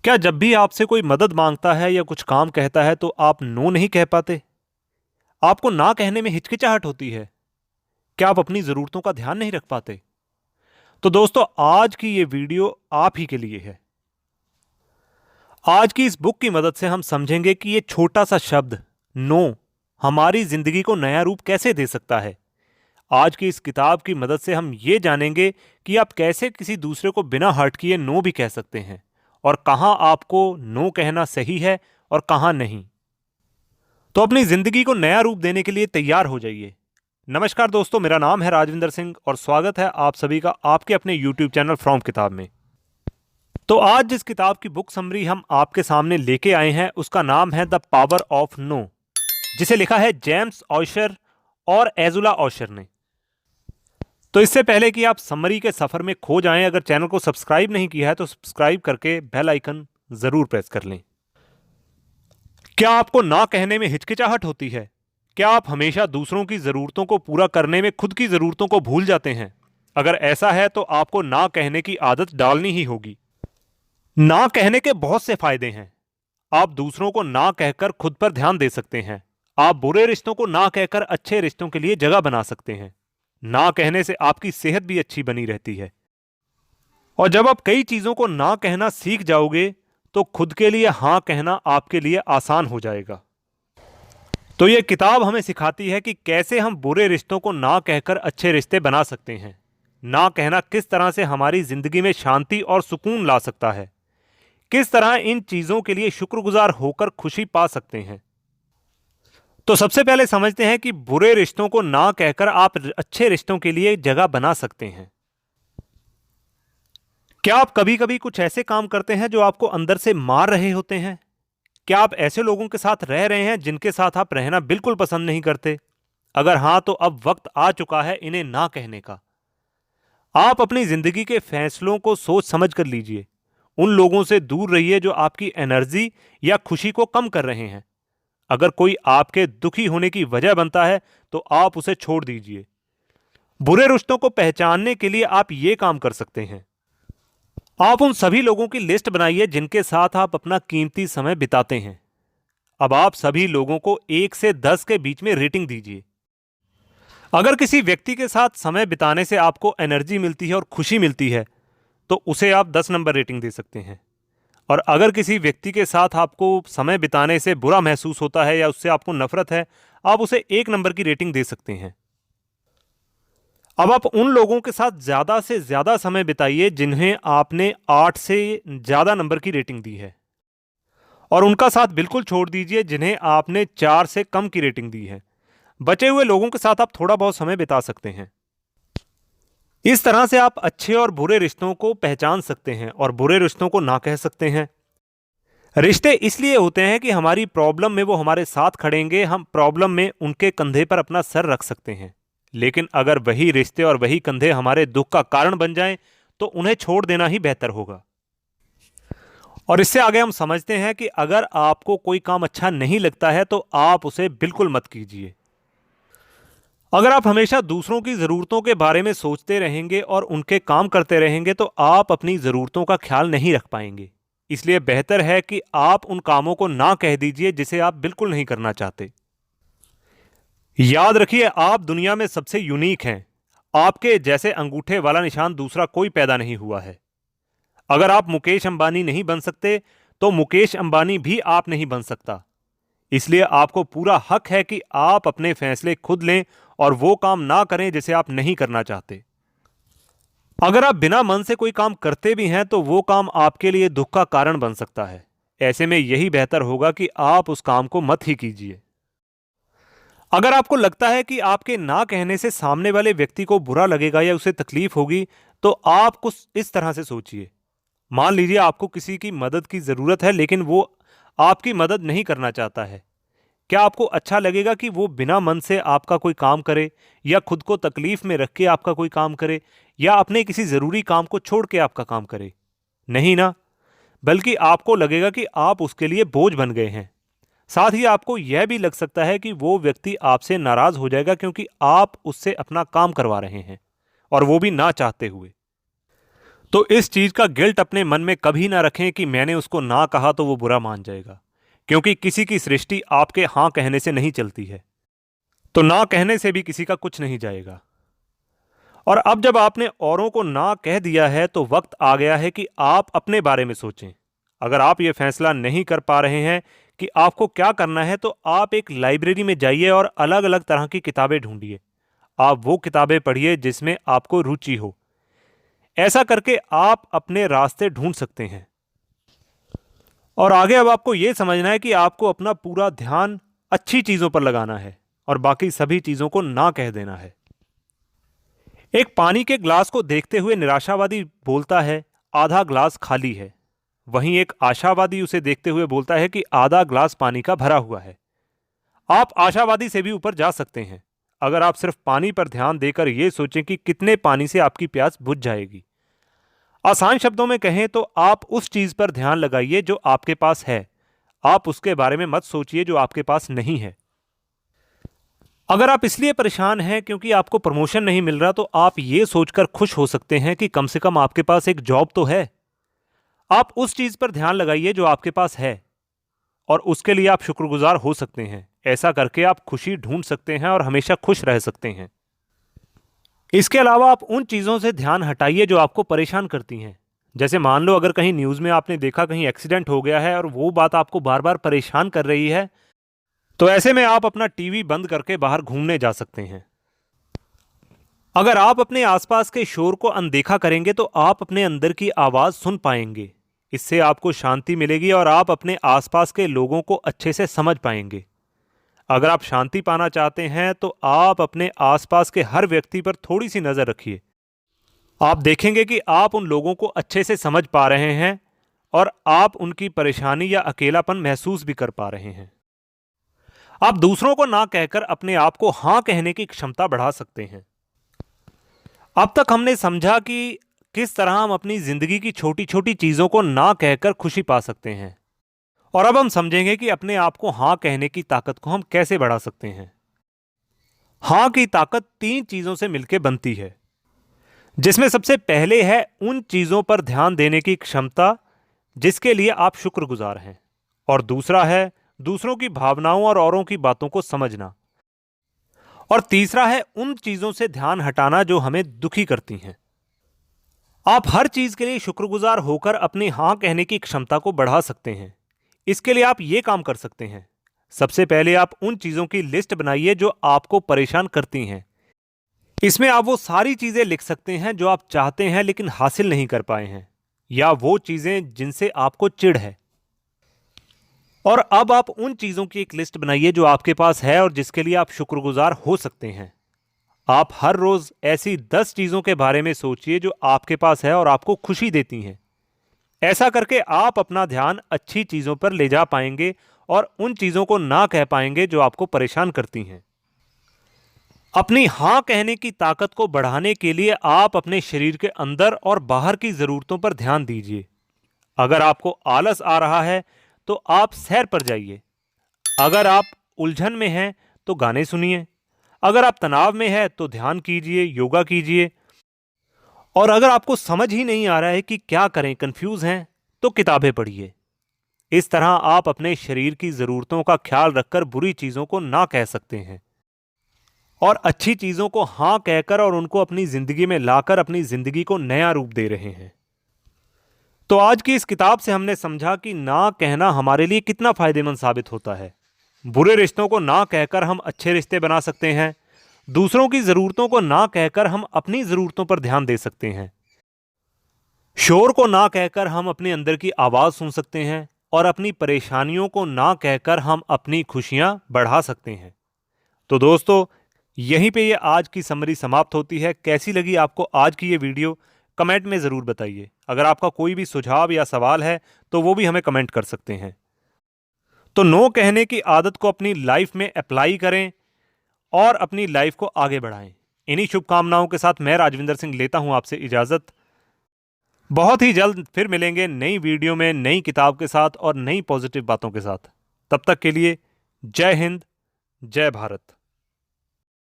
क्या जब भी आपसे कोई मदद मांगता है या कुछ काम कहता है तो आप नो नहीं कह पाते? आपको ना कहने में हिचकिचाहट होती है? क्या आप अपनी ज़रूरतों का ध्यान नहीं रख पाते? तो दोस्तों, आज की ये वीडियो आप ही के लिए है। आज की इस बुक की मदद से हम समझेंगे कि ये छोटा सा शब्द नो हमारी ज़िंदगी को नया रूप कैसे दे सकता है। आज की इस किताब की मदद से हम ये जानेंगे कि आप कैसे किसी दूसरे को बिना हर्ट किए नो भी कह सकते हैं और कहाँ आपको नो कहना सही है और कहाँ नहीं। तो अपनी जिंदगी को नया रूप देने के लिए तैयार हो जाइए। नमस्कार दोस्तों, मेरा नाम है राजविंदर सिंह और स्वागत है आप सभी का आपके अपने YouTube चैनल फ्रॉम किताब में। तो आज जिस किताब की बुक समरी हम आपके सामने लेके आए हैं उसका नाम है द पावर ऑफ नो, जिसे लिखा है जेम्स ऑयशर और एजुला ऑयशर ने। तो इससे पहले कि आप समरी के सफर में खो जाएं, अगर चैनल को सब्सक्राइब नहीं किया है तो सब्सक्राइब करके बेल आइकन जरूर प्रेस कर लें। क्या आपको ना कहने में हिचकिचाहट होती है? क्या आप हमेशा दूसरों की जरूरतों को पूरा करने में खुद की जरूरतों को भूल जाते हैं? अगर ऐसा है तो आपको ना कहने की आदत डालनी ही होगी। ना कहने के बहुत से फायदे हैं। आप दूसरों को ना कहकर खुद पर ध्यान दे सकते हैं। आप बुरे रिश्तों को ना कहकर अच्छे रिश्तों के लिए जगह बना सकते हैं। ना कहने से आपकी सेहत भी अच्छी बनी रहती है। और जब आप कई चीजों को ना कहना सीख जाओगे तो खुद के लिए हां कहना आपके लिए आसान हो जाएगा। तो यह किताब हमें सिखाती है कि कैसे हम बुरे रिश्तों को ना कहकर अच्छे रिश्ते बना सकते हैं। ना कहना किस तरह से हमारी जिंदगी में शांति और सुकून ला सकता है। किस तरह इन चीजों के लिए शुक्रगुजार होकर खुशी पा सकते हैं। तो सबसे पहले समझते हैं कि बुरे रिश्तों को ना कहकर आप अच्छे रिश्तों के लिए जगह बना सकते हैं। क्या आप कभी कभी कुछ ऐसे काम करते हैं जो आपको अंदर से मार रहे होते हैं? क्या आप ऐसे लोगों के साथ रह रहे हैं जिनके साथ आप रहना बिल्कुल पसंद नहीं करते? अगर हां, तो अब वक्त आ चुका है इन्हें ना कहने का। आप अपनी जिंदगी के फैसलों को सोच समझ कर लीजिए। उन लोगों से दूर रहिए जो आपकी एनर्जी या खुशी को कम कर रहे हैं। अगर कोई आपके दुखी होने की वजह बनता है तो आप उसे छोड़ दीजिए। बुरे रिश्तों को पहचानने के लिए आप ये काम कर सकते हैं। आप उन सभी लोगों की लिस्ट बनाइए जिनके साथ आप अपना कीमती समय बिताते हैं। अब आप सभी लोगों को 1 से 10 के बीच में रेटिंग दीजिए। अगर किसी व्यक्ति के साथ समय बिताने से आपको एनर्जी मिलती है और खुशी मिलती है तो उसे आप 10 नंबर रेटिंग दे सकते हैं। और अगर किसी व्यक्ति के साथ आपको समय बिताने से बुरा महसूस होता है या उससे आपको नफरत है, आप उसे 1 नंबर की रेटिंग दे सकते हैं। अब आप उन लोगों के साथ ज्यादा से ज्यादा समय बिताइए जिन्हें आपने 8 से ज्यादा नंबर की रेटिंग दी है, और उनका साथ बिल्कुल छोड़ दीजिए जिन्हें आपने 4 से कम की रेटिंग दी है। बचे हुए लोगों के साथ आप थोड़ा बहुत समय बिता सकते हैं। इस तरह से आप अच्छे और बुरे रिश्तों को पहचान सकते हैं और बुरे रिश्तों को ना कह सकते हैं। रिश्ते इसलिए होते हैं कि हमारी प्रॉब्लम में वो हमारे साथ खड़ेंगे, हम प्रॉब्लम में उनके कंधे पर अपना सर रख सकते हैं। लेकिन अगर वही रिश्ते और वही कंधे हमारे दुख का कारण बन जाएं तो उन्हें छोड़ देना ही बेहतर होगा। और इससे आगे हम समझते हैं कि अगर आपको कोई काम अच्छा नहीं लगता है तो आप उसे बिल्कुल मत कीजिए। अगर आप हमेशा दूसरों की जरूरतों के बारे में सोचते रहेंगे और उनके काम करते रहेंगे तो आप अपनी जरूरतों का ख्याल नहीं रख पाएंगे। इसलिए बेहतर है कि आप उन कामों को ना कह दीजिए जिसे आप बिल्कुल नहीं करना चाहते। याद रखिए, आप दुनिया में सबसे यूनिक हैं। आपके जैसे अंगूठे वाला निशान दूसरा कोई पैदा नहीं हुआ है। अगर आप मुकेश अंबानी नहीं बन सकते तो मुकेश अंबानी भी आप नहीं बन सकता। इसलिए आपको पूरा हक है कि आप अपने फैसले खुद लें और वो काम ना करें जिसे आप नहीं करना चाहते। अगर आप बिना मन से कोई काम करते भी हैं तो वो काम आपके लिए दुख का कारण बन सकता है। ऐसे में यही बेहतर होगा कि आप उस काम को मत ही कीजिए। अगर आपको लगता है कि आपके ना कहने से सामने वाले व्यक्ति को बुरा लगेगा या उसे तकलीफ होगी तो आप कुछ इस तरह से सोचिए। मान लीजिए आपको किसी की मदद की जरूरत है लेकिन वो आपकी मदद नहीं करना चाहता है। क्या आपको अच्छा लगेगा कि वो बिना मन से आपका कोई काम करे या खुद को तकलीफ में रख के आपका कोई काम करे या अपने किसी जरूरी काम को छोड़ के आपका काम करे? नहीं ना। बल्कि आपको लगेगा कि आप उसके लिए बोझ बन गए हैं। साथ ही आपको यह भी लग सकता है कि वो व्यक्ति आपसे नाराज हो जाएगा क्योंकि आप उससे अपना काम करवा रहे हैं और वो भी ना चाहते हुए। तो इस चीज का गिल्ट अपने मन में कभी ना रखें कि मैंने उसको ना कहा तो वो बुरा मान जाएगा, क्योंकि किसी की सृष्टि आपके हाँ कहने से नहीं चलती है। तो ना कहने से भी किसी का कुछ नहीं जाएगा। और अब जब आपने औरों को ना कह दिया है तो वक्त आ गया है कि आप अपने बारे में सोचें। अगर आप ये फैसला नहीं कर पा रहे हैं कि आपको क्या करना है, तो आप एक लाइब्रेरी में जाइए और अलग अलग तरह की किताबें ढूंढिए। आप वो किताबें पढ़िए जिसमें आपको रुचि हो। ऐसा करके आप अपने रास्ते ढूंढ सकते हैं। और आगे अब आपको यह समझना है कि आपको अपना पूरा ध्यान अच्छी चीजों पर लगाना है और बाकी सभी चीजों को ना कह देना है। एक पानी के ग्लास को देखते हुए निराशावादी बोलता है, आधा ग्लास खाली है। वहीं एक आशावादी उसे देखते हुए बोलता है कि आधा ग्लास पानी का भरा हुआ है। आप आशावादी से भी ऊपर जा सकते हैं अगर आप सिर्फ पानी पर ध्यान देकर यह सोचें कि कितने पानी से आपकी प्यास बुझ जाएगी। आसान शब्दों में कहें तो आप उस चीज पर ध्यान लगाइए जो आपके पास है। आप उसके बारे में मत सोचिए जो आपके पास नहीं है। अगर आप इसलिए परेशान हैं क्योंकि आपको प्रमोशन नहीं मिल रहा, तो आप ये सोचकर खुश हो सकते हैं कि कम से कम आपके पास एक जॉब तो है। आप उस चीज पर ध्यान लगाइए जो आपके पास है और उसके लिए आप शुक्रगुजार हो सकते हैं। ऐसा करके आप खुशी ढूंढ सकते हैं और हमेशा खुश रह सकते हैं। इसके अलावा आप उन चीजों से ध्यान हटाइए जो आपको परेशान करती हैं। जैसे मान लो अगर कहीं न्यूज में आपने देखा कहीं एक्सीडेंट हो गया है और वो बात आपको बार बार परेशान कर रही है, तो ऐसे में आप अपना टीवी बंद करके बाहर घूमने जा सकते हैं। अगर आप अपने आसपास के शोर को अनदेखा करेंगे तो आप अपने अंदर की आवाज सुन पाएंगे। इससे आपको शांति मिलेगी और आप अपने आसपास के लोगों को अच्छे से समझ पाएंगे। अगर आप शांति पाना चाहते हैं तो आप अपने आसपास के हर व्यक्ति पर थोड़ी सी नजर रखिए। आप देखेंगे कि आप उन लोगों को अच्छे से समझ पा रहे हैं और आप उनकी परेशानी या अकेलापन महसूस भी कर पा रहे हैं। आप दूसरों को ना कहकर अपने आप को हां कहने की क्षमता बढ़ा सकते हैं। अब तक हमने समझा कि किस तरह हम अपनी जिंदगी की छोटी छोटी चीजों को ना कहकर खुशी पा सकते हैं। और अब हम समझेंगे कि अपने आप को हां कहने की ताकत को हम कैसे बढ़ा सकते हैं। हां की ताकत 3 चीजों से मिलकर बनती है, जिसमें सबसे पहले है उन चीजों पर ध्यान देने की क्षमता जिसके लिए आप शुक्रगुजार हैं, और दूसरा है दूसरों की भावनाओं और औरों की बातों को समझना, और तीसरा है उन चीजों से ध्यान हटाना जो हमें दुखी करती हैं। आप हर चीज के लिए शुक्रगुजार होकर अपनी हां कहने की क्षमता को बढ़ा सकते हैं। इसके लिए आप ये काम कर सकते हैं। सबसे पहले आप उन चीजों की लिस्ट बनाइए जो आपको परेशान करती हैं। इसमें आप वो सारी चीजें लिख सकते हैं जो आप चाहते हैं लेकिन हासिल नहीं कर पाए हैं, या वो चीजें जिनसे आपको चिढ़ है। और अब आप उन चीजों की एक लिस्ट बनाइए जो आपके पास है और जिसके लिए आप शुक्रगुजार हो सकते हैं। आप हर रोज ऐसी 10 चीजों के बारे में सोचिए जो आपके पास है और आपको खुशी देती हैं। ऐसा करके आप अपना ध्यान अच्छी चीजों पर ले जा पाएंगे और उन चीजों को ना कह पाएंगे जो आपको परेशान करती हैं। अपनी हां कहने की ताकत को बढ़ाने के लिए आप अपने शरीर के अंदर और बाहर की जरूरतों पर ध्यान दीजिए। अगर आपको आलस आ रहा है तो आप सैर पर जाइए। अगर आप उलझन में हैं तो गाने सुनिए। अगर आप तनाव में हैं तो ध्यान कीजिए, योगा कीजिए। और अगर आपको समझ ही नहीं आ रहा है कि क्या करें, कंफ्यूज हैं, तो किताबें पढ़िए। इस तरह आप अपने शरीर की जरूरतों का ख्याल रखकर बुरी चीजों को ना कह सकते हैं और अच्छी चीजों को हां कहकर और उनको अपनी जिंदगी में लाकर अपनी जिंदगी को नया रूप दे रहे हैं। तो आज की इस किताब से हमने समझा कि ना कहना हमारे लिए कितना फायदेमंद साबित होता है। बुरे रिश्तों को ना कहकर हम अच्छे रिश्ते बना सकते हैं। दूसरों की जरूरतों को ना कहकर हम अपनी जरूरतों पर ध्यान दे सकते हैं। शोर को ना कहकर हम अपने अंदर की आवाज सुन सकते हैं और अपनी परेशानियों को ना कहकर हम अपनी खुशियां बढ़ा सकते हैं। तो दोस्तों, यहीं पे ये आज की समरी समाप्त होती है। कैसी लगी आपको आज की ये वीडियो, कमेंट में ज़रूर बताइए। अगर आपका कोई भी सुझाव या सवाल है तो वो भी हमें कमेंट कर सकते हैं। तो नो कहने की आदत को अपनी लाइफ में अप्लाई करें और अपनी लाइफ को आगे बढ़ाएं। इन्हीं शुभकामनाओं के साथ मैं राजविंदर सिंह लेता हूं आपसे इजाज़त। बहुत ही जल्द फिर मिलेंगे नई वीडियो में, नई किताब के साथ और नई पॉजिटिव बातों के साथ। तब तक के लिए जय हिंद, जय भारत।